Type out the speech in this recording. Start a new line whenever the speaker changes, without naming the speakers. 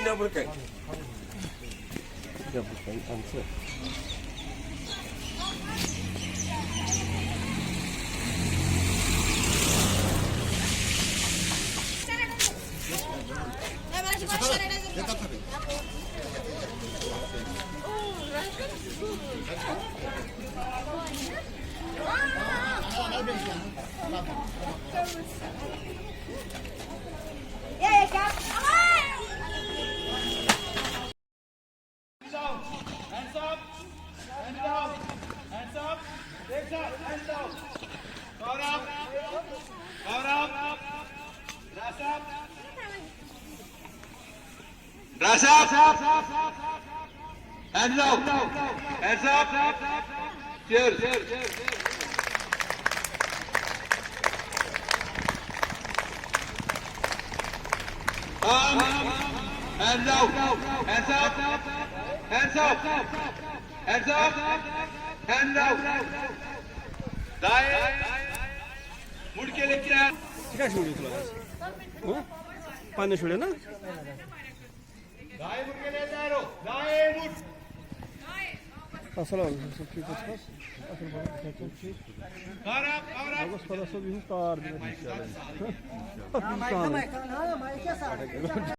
Double cake.
Double cake answer.
Dress up! Hands up! Hands up! Cheers! Hands up! Hands up! Hands up! Hands up! Hands up! दाएं मुड़ के लेके आ
काय सोडू तुला पाणी सोडे ना
दाएं मुड़ के ले जा रहे हो दाएं मुड़
असला ठीक आहे असं बघा त्याचं ठीक बघा स्वतः सो बिहू कार दिला